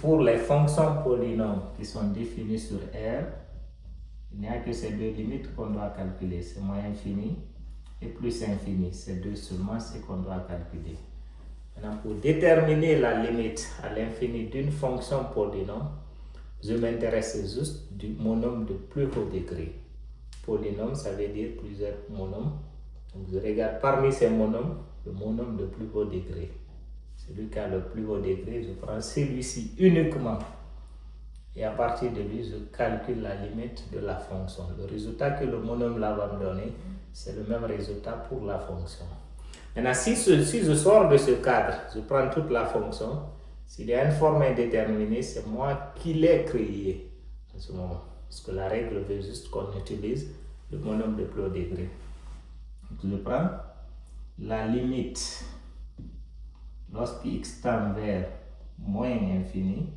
Pour les fonctions polynômes qui sont définies sur R, il n'y a que ces deux limites qu'on doit calculer. C'est moins infini et plus infini. Ces deux seulement, c'est qu'on doit calculer. Maintenant, pour déterminer la limite à l'infini d'une fonction polynôme, je m'intéresse juste du monôme de plus haut degré. Polynôme, ça veut dire plusieurs monômes. Donc, je regarde parmi ces monômes, le monôme de plus haut degré. Celui qui a le plus haut degré, je prends celui-ci uniquement. Et à partir de lui, je calcule la limite de la fonction. Le résultat que le monôme là va me donner, c'est le même résultat pour la fonction. Maintenant, si je sors de ce cadre, je prends toute la fonction, s'il y a une forme indéterminée, c'est moi qui l'ai créée en ce moment. Parce que la règle veut juste qu'on utilise le monôme de plus haut degré. Donc, je prends la limite lorsque x tend vers moins infini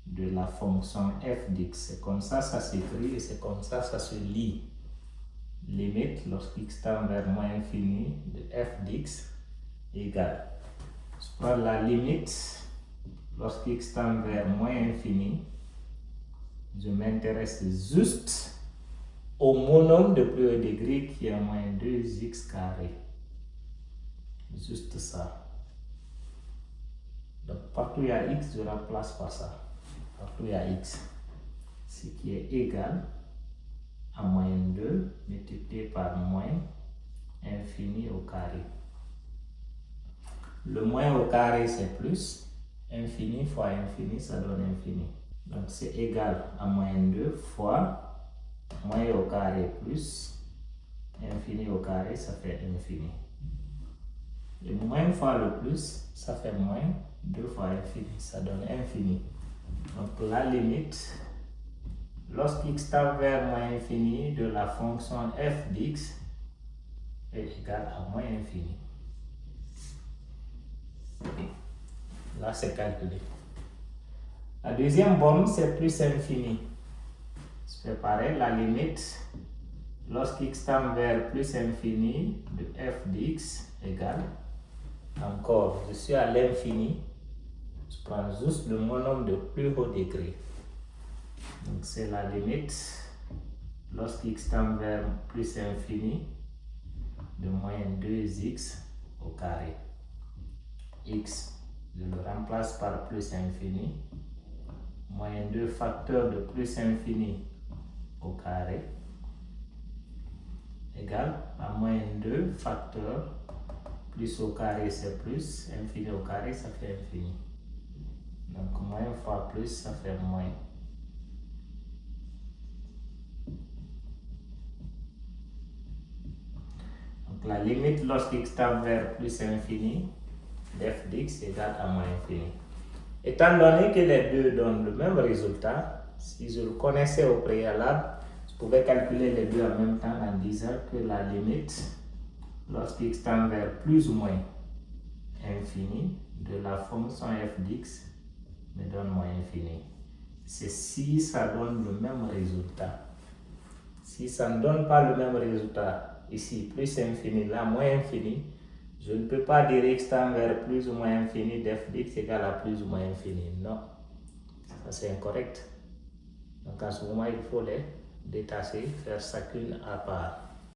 de la fonction f d'x. C'est comme ça s'écrit et c'est comme ça se lit. Limite lorsque x tend vers moins infini de f d'x égale. Je prends la limite lorsque x tend vers moins infini. Je m'intéresse juste au monôme de plus haut degré qui est moins 2x carré. Juste ça. Donc partout où il y a x, je remplace par ça. Partout où il y a x. Ce qui est égal à moins 2 multiplié par moins infini au carré. Le moins au carré c'est plus. Infini fois infini, ça donne infini. Donc c'est égal à moins 2 fois moins au carré plus infini au carré, ça fait infini. Le moins fois le plus, ça fait moins 2 fois infini, ça donne infini. Donc la limite, lorsqu'x tend vers moins infini de la fonction f d'x est égale à moins infini. Là, c'est calculé. La deuxième borne, c'est plus infini. Je fais pareil, la limite, lorsqu'x tend vers plus infini de f d'x égale, encore, je suis à l'infini, je prends juste le monôme de plus haut degré. Donc c'est la limite, lorsqu'x tend vers plus infini de moins 2x au carré. X, je le remplace par plus infini, moins 2 facteurs de plus infini au carré, égale à moins 2 facteurs, plus au carré c'est plus, infini au carré ça fait infini. Donc moins fois plus ça fait moins. Donc la limite lorsqu'x tend vers plus infini f d'x égale à moins infini. Étant donné que les deux donnent le même résultat, si je le connaissais au préalable, je pouvais calculer les deux en même temps en disant que la limite, lorsqu'x tend vers plus ou moins infini de la fonction f d'x me donne moins infini. C'est si ça donne le même résultat. Si ça ne donne pas le même résultat, ici plus infini, là moins infini, je ne peux pas dire x tend vers plus ou moins infini d'f d'x égale à plus ou moins infini. Non, ça c'est incorrect. Donc à ce moment, il faut les détacher, faire chacune à part.